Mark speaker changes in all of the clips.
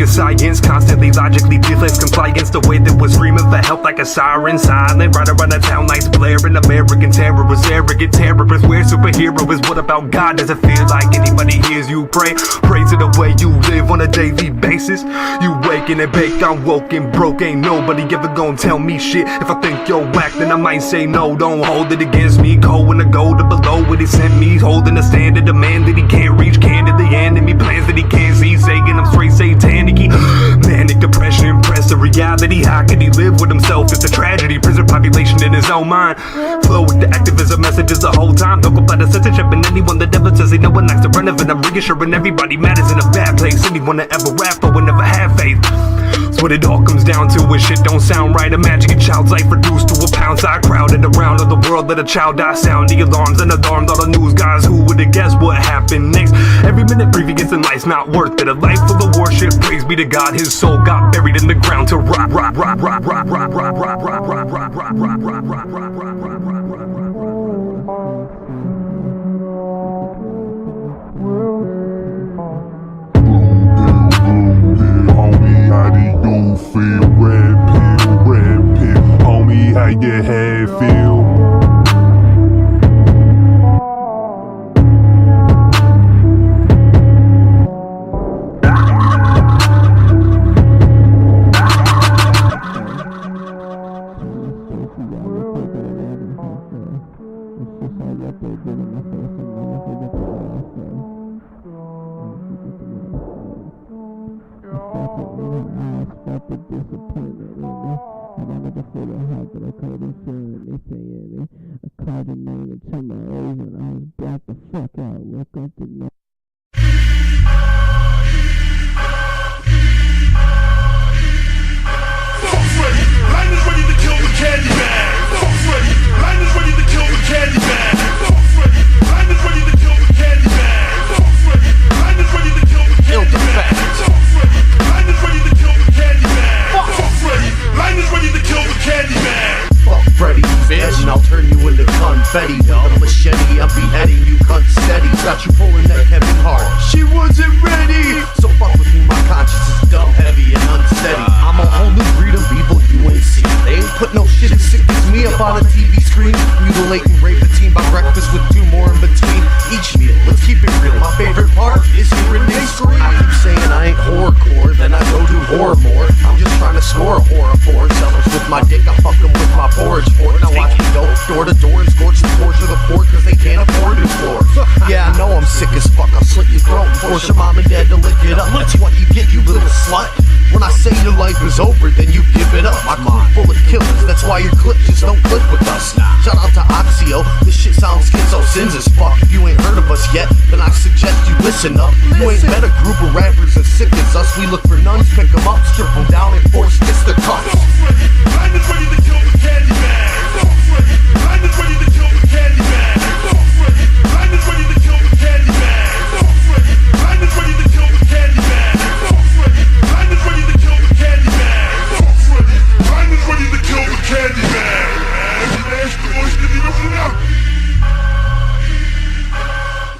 Speaker 1: of science, constantly logically fearless compliance. The way that was screaming for help like a siren, silent, right around the town lights blaring. American terrorists, arrogant terrorists. Where superhero is? What about God? Does it feel like anybody hears you pray? Pray to the way you live on a daily basis. You waking and bake, I'm woke and broke. Ain't nobody ever gonna tell me shit. If I think you're whack, then I might say no. Don't hold it against me. Cold when I go to below what he sent me. Holding a standard, a man that he can't reach. Candidly enemy plans that he can't see. Saying I'm straight satanic. Manic depression, impress the reality. How could he live with himself? It's a tragedy. Prison population in his own mind. Flow with the activism messages the whole time. Don't comply to censorship, and anyone that ever says they know one likes to run it. And I'm reassuring everybody matters in a bad place. Anyone that ever rap but will never have faith. That's what it all comes down to when shit don't sound right. Imagine a child's life reduced to a pound-sized crowd. And around of the world let a child die. Sound the alarms and alarmed all the news guys. Who would've guessed what happened next? Every minute previous in life's not worth it. A life full of worship, praise be to God. His soul got buried in the ground to rot.
Speaker 2: Feel red pill, homie, how your head feel?
Speaker 3: The disappointment in me, and I never feel the heart that I couldn't feel anything in me. I called your name into my ears and I was blacked the fuck out. Woke up to know.
Speaker 4: Folks ready, line is ready to kill the candy man. Folks ready, line is ready to kill the candy man. Folks ready, line is ready to kill the candy man. Folks ready, line is ready to kill the candy man. Folks ready, line is ready to kill the candy man. Folks ready, line is ready to kill the candy man.
Speaker 5: Fuck Freddy, bitch, and I'll turn you into confetti. With a machete, I'm beheading you, cunt steady. Got you pulling that heavy hard. She wasn't ready. So fuck with me, my conscience is dumb, heavy, and unsteady. I'm a whole new breed of evil you ain't seen. They ain't put no shit as sick as me up on a TV screen. Mutilate and rape a team by breakfast with 2 more in between each meal. Let's keep it real. My favorite part is hearing they scream. I keep saying I ain't horrorcore, then I go do horror more. I'm just trying to score a horror for sellers with my dick. I fuck them with my porridge fork. Now watch me go door to door and scorch and torture the poor cause they can't afford it for. Yeah, I know I'm sick as fuck. I'll slit your throat and force your mom and dad to lick it up. That's what you get, you little slut. When I say your life is over, then you give it up. My crew full of killers, that's why your clips just don't click with us. Shout out to Oxxyo, this shit sounds schizo sins as fuck. If you ain't heard of us yet, then I suggest you listen up. You ain't met a group of rappers as sick as us. We look for nuns, pick them up, strip them down, and force fisticuffs.
Speaker 4: Line is ready to kill the candy man. Line is ready to kill the candy man. Line is ready to kill the candy man. Line is ready to kill the candy man. Line is ready to kill the candy man. Line is ready to kill the candy man.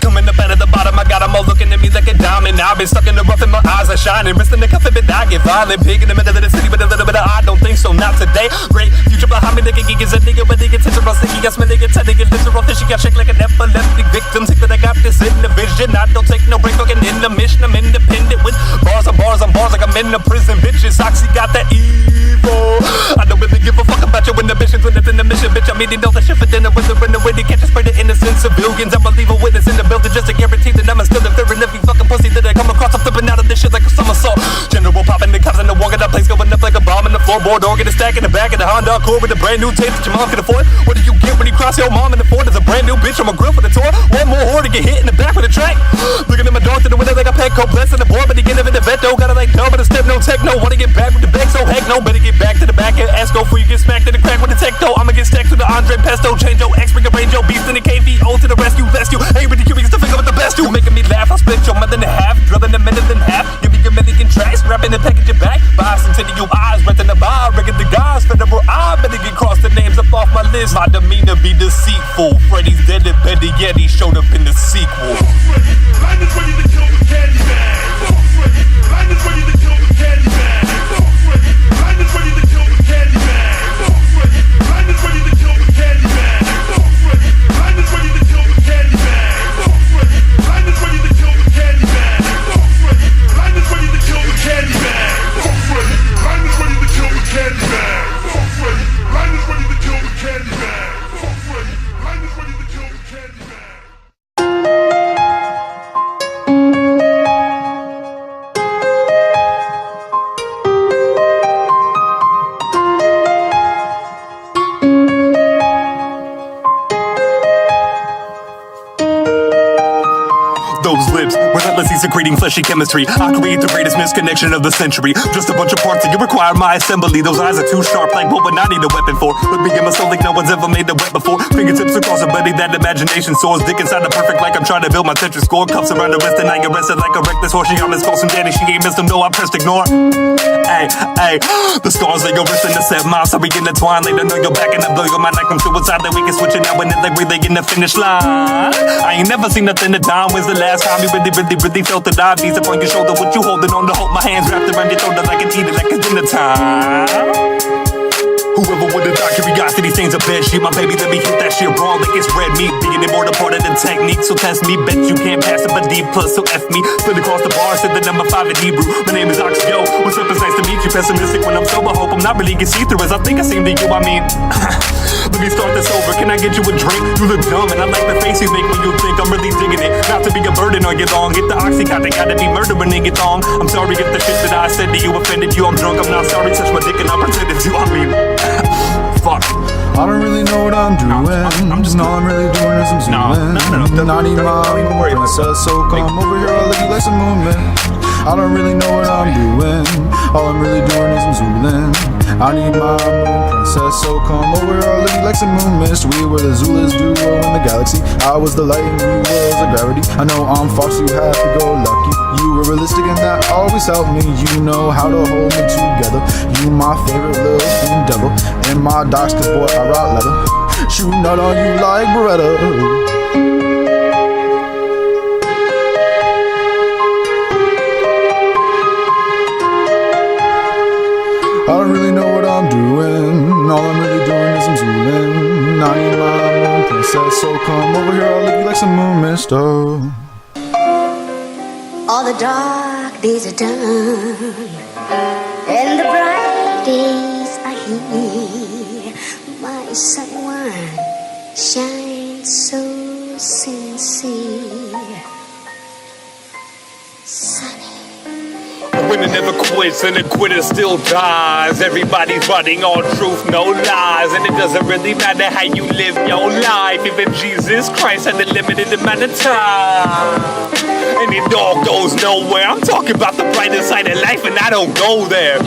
Speaker 1: Coming up out of the bottom, I got them all looking at me like a diamond. I've been stuck in the rough and my eyes are shining. Wrist in the cuff, but I get violent. Pig in the middle of the city with a little bit of I don't think so, not today. Great future behind me, nigga, geek is a nigga, but nigga, tits are all sticky. Got my nigga, tight, nigga, literal fishy. Got shake like an epileptic victim. Think that I got this in the vision. I don't take no break, fucking in the mission. I'm independent with bars on bars on bars like I'm in the prison. Bitches, Oxy got that evil. I don't really give a fuck about your inhibitions when it's in the mission, bitch. I'm eating all the shit for dinner with the winner way to catch a spray to innocent civilians. I'm a leave a witness in the building just to guarantee that I'm still in fear. And every fucking pussy that I come across, I'm flipping out of this shit like a somersault. General popping the cops in the wall, got that place going up like a bomb in the floorboard. Organ is stack in the back of the Honda Accord with a brand new tape that your mom can afford. What do you get when you cross your mom in the Ford? There's a brand new bitch on my grill for the tour. One more whore to get hit in the back with a track. Looking at my dog to the window like a Petco, blessing the board, but he get him in the vet though. Got it like no, but a step no techno. Wanna get back with the bag, so heck no. Better get back to the back and ask go before you get smacked in the crack with the tech though. I'ma get stacked to the Andre Pesto, change your X, bring a range, your beast in the KVO to the rescue, lest you ain't really curious to figure out the best you. Making me laugh, I'll split your mother in half, drilling a minute in half. Give me a million tracks, wrapping and package it back. Buy some to you eyes, renting the bar, rigging the guys, federal eye. Better get cross the names up off my list. My demeanor be deceitful. Freddy's dead and better yet, he showed up in the sequel.
Speaker 4: Line is ready to kill the candy man. Line is ready to kill the candy man.
Speaker 1: galaxy secreting fleshy chemistry. I create the greatest misconnection of the century. Just a bunch of parts that you require my assembly. Those eyes are too sharp, like what would I need a weapon for? Look me in my soul like no one's ever made a wet before. Fingertips across a body, that imagination soars. Dick inside the perfect like I'm trying to build my Tetris score. Cuffs around the wrist and I get rested like a reckless horse. She got Miss Folsom Daddy, she ain't missed him, no, I pressed ignore. Ay, ay, the scars lay your wrist in the 7 miles. So we get intertwined, later know you're back in the blow your mind like I'm suicide. Then we can switch it now and then like really in the finish line. I ain't never seen nothing to dime. When's the last time you really felt the diabetes upon your shoulder? What you holding on to hold my hands wrapped around your shoulder like it's eating like it's dinner time. Whoever would've thought curiosity stains a bed sheet. My baby, let me hit that shit raw like it's red meat. Being more the part of the technique, so test me. Bet you can't pass it, but D plus, so F me. Slid across the bar, said the number 5 in Hebrew. My name is Oxxyo. What's up, it's nice to meet you. Pessimistic when I'm sober, hope I'm not really get see-through as I think I seem to you, I mean. Let me start this over, can I get you a drink? You look dumb and I like the face you make when you think I'm really digging it. Not to be a burden on your long. Get the Oxycontin, gotta be murdering in your thong. I'm sorry if the shit that I said to you offended you. I'm drunk, I'm not sorry, touch my dick and I pretended to. I mean, fuck.
Speaker 6: I don't really know what I'm doing.
Speaker 1: I'm just
Speaker 6: all I'm really doing is I'm zooming.
Speaker 1: No.
Speaker 6: I need my princess, so come over here, I'll let you like some movement. I don't really know what I'm doing. All I'm really doing is I'm zooming. I need my moon princess, so come over here, I'll let you like some movements. We were the Zulus duo in the galaxy. I was the light and you was the gravity. I know I'm Fox, you happy go lucky. You were realistic and that always helped me. You know how to hold me together. You my favorite little fiend devil. And my docs, cause boy, I rock leather. Shoot nut on you like Beretta. I don't really know what I'm doing. All I'm really doing is I'm zooming. I need my moon princess, so come over here, I'll let you like some moon mist. Oh.
Speaker 7: All the dark days are done, and the bright days are here. My sun shines so sincere. Sunny.
Speaker 1: A winner never quits and a quitter still dies. Everybody's running on truth, no lies. And it doesn't really matter how you live your life. Even Jesus Christ had a limited amount of time. And it all goes nowhere. I'm talking about the brighter side of life and I don't go there.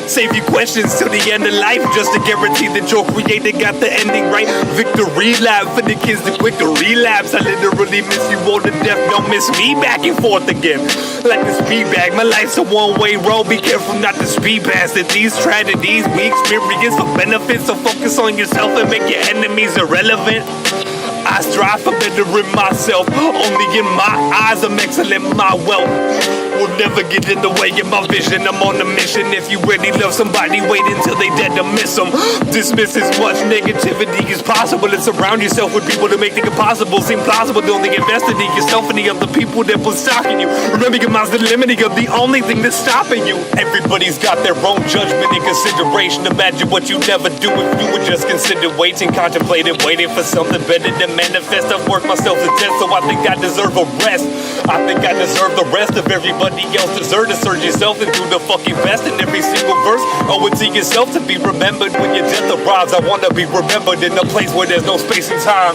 Speaker 1: Save you questions till the end of life just to guarantee that your creator got the ending right. Victory lap for the kids that quick to relapse. I literally miss you all to death. Don't miss me back and forth again. Like the speed bag, my life's a one-way road. Be careful not to speed past it. These tragedies we experience for benefits. So focus on yourself and make your enemies irrelevant. I strive for bettering myself. Only in my eyes I'm excellent. My wealth will never get in the way of my vision. I'm on a mission. If you really love somebody, wait until they dead to miss them. Dismiss as much negativity as possible and surround yourself with people that make the impossible seem plausible. Don't think invested in yourself and the other people that was stalking you. Remember your mind's the limit. You're the only thing that's stopping you. Everybody's got their own judgment and consideration. Imagine what you'd never do if you would just consider waiting, contemplating, waiting for something better to manifest. I've worked myself to death, so I think I deserve a rest. I think I deserve the rest of everybody else. Deserve to search yourself and do the fucking best in every single verse. Owe it to yourself to be remembered when your death arrives. I wanna be remembered in a place where there's no space and time.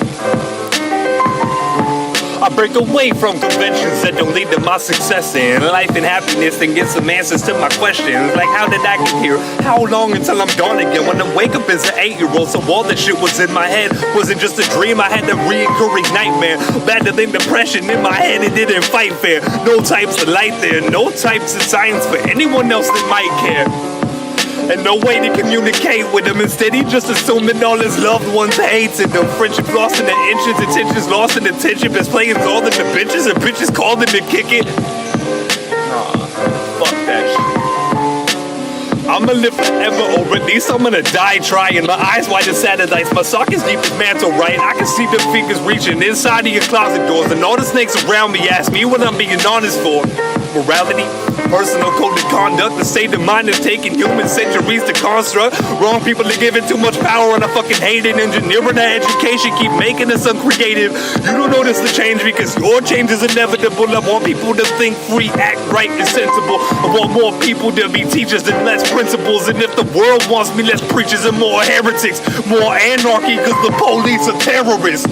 Speaker 1: I break away from conventions that don't lead to my success in life and happiness and get some answers to my questions. Like, how did I get here? How long until I'm gone again? When I wake up as an 8-year-old, so all that shit was in my head wasn't just a dream. I had a reoccurring nightmare, better than depression in my head. It didn't fight fair. No types of light there, no types of science for anyone else that might care. And no way to communicate with him. Instead, he just assuming all his loved ones hated him. Friendship lost in the inches, attention's lost in attention. Best players all in the benches, and bitches called him to kick it. Nah, fuck that shit. I'ma live forever, or at least I'm gonna die trying. My eyes wide as satellites, my sock is deep as mantle, right? I can see them fingers reaching inside of your closet doors. And all the snakes around me ask me what I'm being honest for. Morality, personal code of conduct. The state of mind is taking human centuries to construct. Wrong people are giving too much power, and I fucking hate it. Engineering our education keep making us uncreative. You don't notice the change because your change is inevitable. I want people to think free, act right, and sensible. I want more people to be teachers and less principals. And if the world wants me, less preachers and more heretics. More anarchy because the police are terrorists.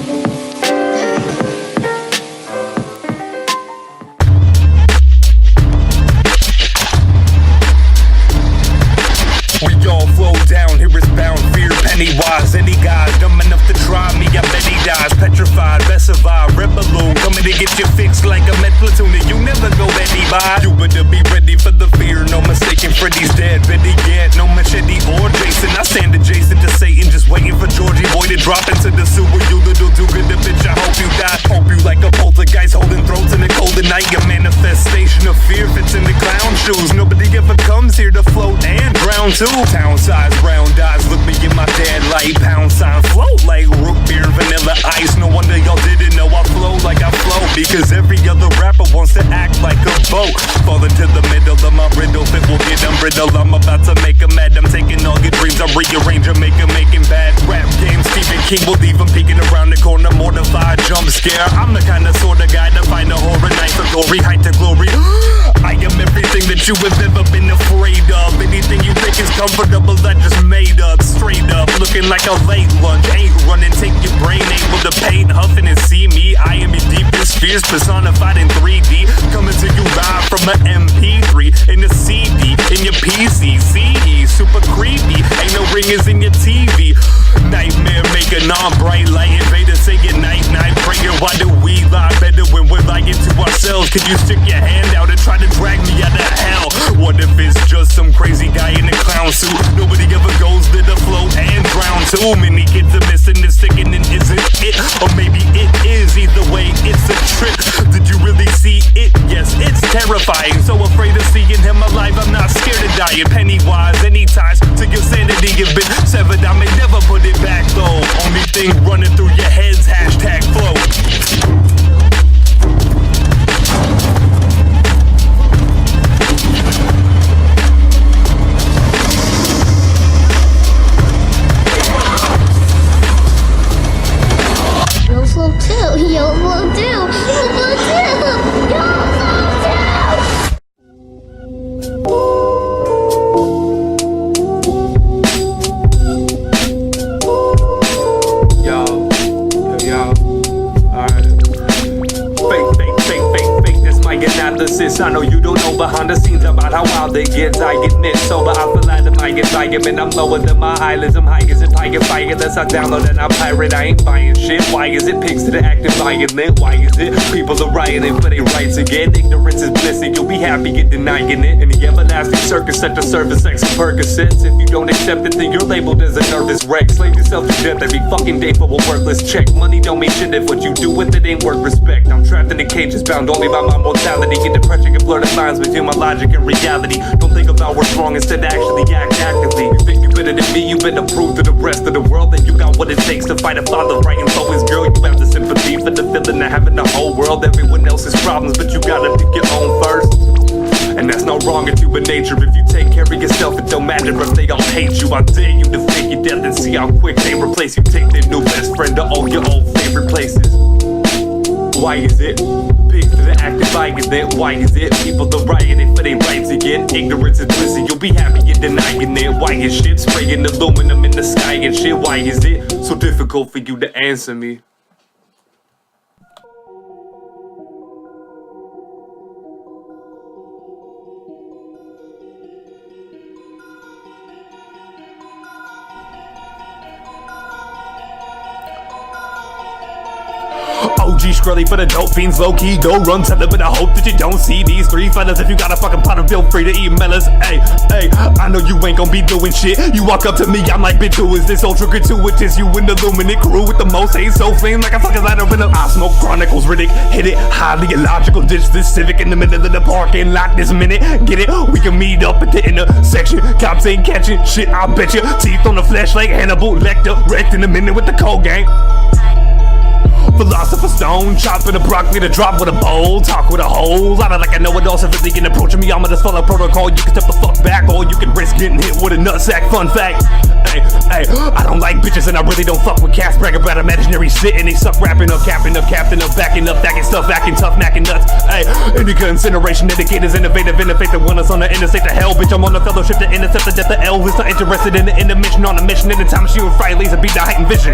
Speaker 1: round two. Town size, round eyes, look me in my dead light. Pound sign, float like root beer, vanilla ice. No wonder y'all didn't know I flow like I flow, because every other rapper wants to act like a boat. Fall into the middle of my riddle, it will get unbrittle. I'm about to make 'em mad, I'm taking all your dreams, I'm rearranging, making bad rap games. Stephen King will leave 'em peeking around the corner, mortified, jump scare. I'm the kind of sort of guy to find a horror night for glory, height to glory. I am everything that you have ever been afraid of. Anything you think is comfortable, I just made up. Straight up, looking like a late lunch. Ain't running, take your brain, able to paint, huffing and see me. I am your deepest fears, personified in 3D. Coming to you live from an MP3, in a CD, in your PC. CD, super creepy, ain't no ringers in your TV. Nightmare maker, non-bright light invader, say good night, night prayer. Why do we lie better when we're lying to ourselves? Can you stick your hand out and try to drag me out of hell? What if it's just some crazy guy in a clown suit? Nobody ever goes to the float and drown. Too many kids are missing this sickening, isn't it? Or maybe it is, either way, it's a trick. Did you really see it? Yes, it's terrifying. So afraid of seeing him alive, I'm not scared of dying. Pennywise, any ties to your sanity have been severed. I may never put it back though. Only thing running through your head's hashtag flow.
Speaker 7: Yo, flow too. Yo, flow too. Yo, flow too. Yo, flow too.
Speaker 1: I know you don't know behind the scenes about how wild it gets. I get knit sober, I feel like the mic environment. I'm lower than my eyelids, I'm high as if I get fired. Unless I download and I pirate, I ain't buying shit. Why is it pigs to the active violent? Why is it people are rioting for their rights again? Ignorance is bliss and you'll be happy get denying it. In the everlasting circus, set to service sex and Percocets. If you don't accept it, then you're labeled as a nervous wreck. Slave yourself to death every fucking day for a worthless check. Money don't mean shit if what you do with it ain't worth respect. I'm trapped in a cage, bound only by my mortality. Get depression can blur the lines between my logic and reality. Don't think about what's wrong, instead actually act actively. You think you better than me, you better prove to the rest of the world that you got what it takes to fight a father writing for his girl. You have the sympathy for the feeling of having the whole world, everyone else's problems, but you gotta pick your own first. And that's no wrong in human nature. If you take care of yourself, it don't matter if they all hate you. I dare you to fake your death and see how quick they replace you. Take their new best friend to all your old favorite places. Why is it? Pigs to the active violent. Why is it? People are rioting for their rights again. Ignorance is bliss and you'll be happy you're denying it. Why is shit spraying aluminum in the sky and shit? Why is it so difficult for you to answer me? OG Skrelly for the dope fiends, low-key, go run, tell them, but I hope that you don't see these three fellas. If you got a fucking pot, feel free to email us. Hey, I know you ain't gon' be doing shit. You walk up to me, I'm like, bitch, who is this ultra gratuitous? You an illuminate crew with the most hate, so flame like a fucking lighter in the I smoke chronicles, Riddick, hit it, highly illogical, ditch this Civic in the middle of the parking lot this minute, get it? We can meet up at the intersection, cops ain't catching shit, I bet you. Teeth on the flesh like Hannibal Lecter, wrecked in a minute with the cold gang. Philosopher's stone, chopping a broccoli to drop with a bowl, talk with a hole. I don't like I know it all, so if they can approach me, I'ma just follow protocol. You can step the fuck back, or you can risk getting hit with a nutsack. Fun fact. Hey, I don't like bitches and I really don't fuck with cats. Brag about imaginary shit and they suck rapping up, capping up, captain up, backing up, backing stuff, acting tough, macking nuts. Hey, indica incineration, indicators, innovative, innovate the one that's on the interstate to hell. Bitch, I'm on the fellowship to intercept the death of Elvis. Not interested in the intermission on a mission. Anytime she would fry laser, beat the heightened vision.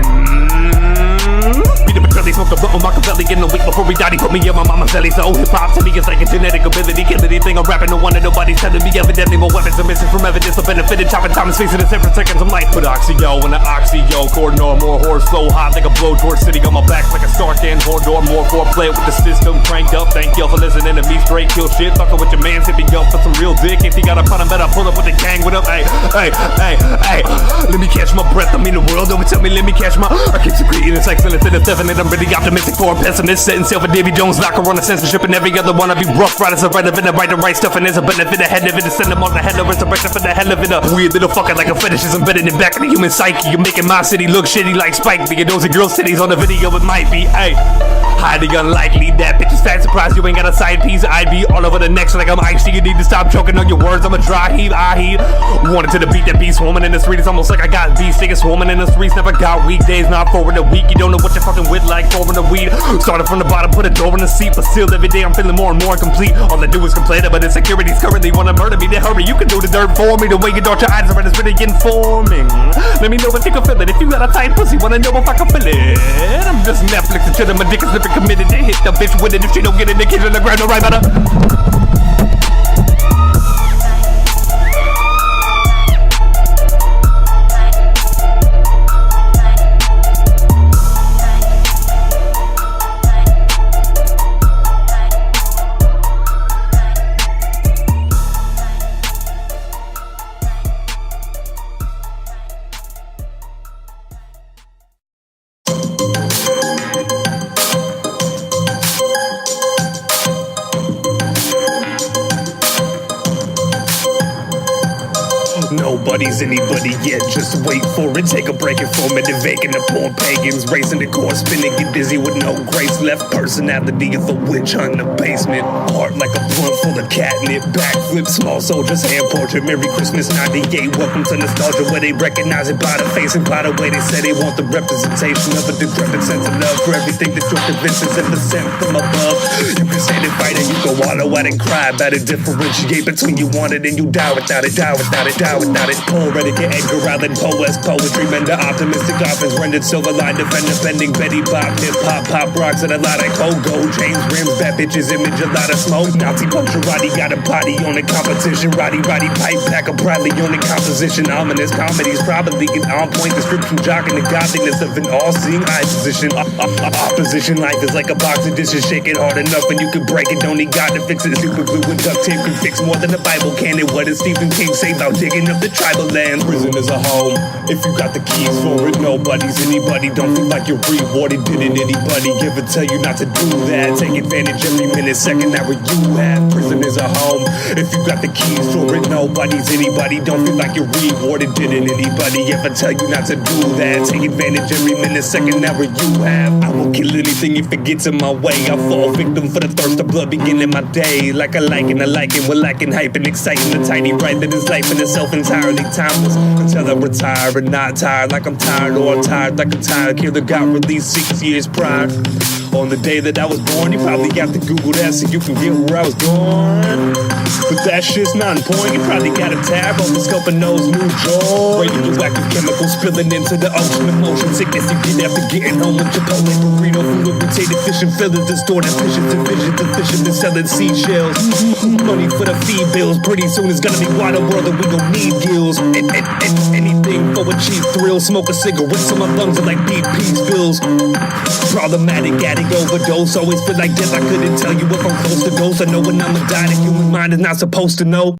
Speaker 1: Beat the McCurley, smoke a blunt with Machiavelli. Getting a week before we die, he put me in my mama's belly. So hip-hop to me is like a genetic ability. Kill anything I'm rapping, no wonder nobody's telling me. Evidently more weapons are missing from evidence. So benefited, chopping time and spacing in separate seconds. I'm like, put Oxxyo in the Oxxyo. Corridor, more horse flow hot like a blowtorch. City on my back like a Stark and Hordor. More foreplay with the system cranked up. Thank y'all for listening to me straight kill shit. Fucking with your man, hit me up for some real dick. If you got a problem, better pull up with the gang with him. Hey, let me catch my breath. I mean the world over, tell me, let me catch my. I keep secreting, it's excellent to the seven and I'm Overly optimistic for a pessimist, setting sail for Davy Jones, locker on the censorship and every other one. I be rough riders, irrelevant, I write the right stuff and there's a benefit ahead of it. To send them on the head of resurrection for the hell of it. A weird little fucker like a fetish is embedded in back of the human psyche. You're making my city look shitty like Spike. Being those are girl cities on the video, it might be, ayy. Highly unlikely, that bitch is fat, surprised you ain't got a side piece. I'd be all over the next like I'm icy. You need to stop choking on your words, I'm a dry heave, I heave. Wanted to the beat that be swarming in the street. It's almost like I got beats, niggas swarming in the streets. Never got weekdays, not forward a week. You don't know what you're fucking with like forward a weed. Started from the bottom, put a door in the seat. But still every day I'm feeling more and more incomplete. All I do is complain about insecurities currently wanna murder me. They hurry, you can do the dirt for me. The way you dart your eyes around is really informing. Let me know if you can feel it. If you got a tight pussy, wanna know if I can feel it. I'm just Netflix and chill, my dick is living committed. They hit the bitch with it if she don't get it. The kids on the ground, alright, better. Nobody's anybody yet, just wait for it. Take a break and form it, vacant the poor pagans. Racing the course, spinning, get dizzy with no grace left. Personality of a witch hunt in the basement. Heart like a blunt full of catnip. Backflip, small soldiers, hand portrait. Merry Christmas 98, welcome to nostalgia, where they recognize it by the face and by the way they say they want the representation of a decrepit sense of love for everything that you're convinced is ever sent from above. You can stand and fight it, you can wallow out and cry about it. Differentiate between you want it and you die without it, die without it, die without it. Poetic Edgar Allan Poe's poetry, render optimistic offense, rendered silver line defender, bending Betty Bop, hip hop, pop rocks, and a lot of cold gold. James rims, bad bitches, image, a lot of smoke. Nazi puncher, Roddy got a body on the competition. Roddy pipe pack, a proudly on the composition. Ominous comedies, probably an on point description, jocking the godliness of an all-seeing eye position. Opposition life is like a box of dishes, shake it hard enough and you can break it. Don't need God to fix it. Super glue and duct tape can fix more than the Bible can. And what does Stephen King say about digging up the tribal land? Prison is a home if you got the keys for it. Nobody's anybody, don't feel like you're rewarded. Didn't anybody ever tell you not to do that? Take advantage every minute, second hour you have. Prison is a home if you got the keys for it. Nobody's anybody, don't feel like you're rewarded. Didn't anybody ever tell you not to do that? Take advantage every minute, second hour you have. I will kill anything if it gets in my way. I fall victim for the thirst of blood beginning my day. Like I like it, we're lacking hype and exciting. The tiny right that is life in itself entirely timeless. Until I retire and not tired like I'm tired, or I'm tired like a tired killer got released 6 years prior. On the day that I was born, you probably got to Google that so you can get where I was going. But that shit's not important. You probably got a tab on the scope and those new joints. Radioactive chemicals spilling into the ocean of motion sickness you get after getting home with Chipotle burrito full of potato fish and fillers, distorted visions and visions of fishermen selling seashells. Money for the feed bills. Pretty soon it's gonna be wider world and we gon' need gills. Anything for a cheap thrill. Smoke a cigarette so my lungs are like BP spills. Problematic addict overdose. Always feel like death. I couldn't tell you if I'm close to ghost. I know when I'ma die. The human mind is not supposed to know.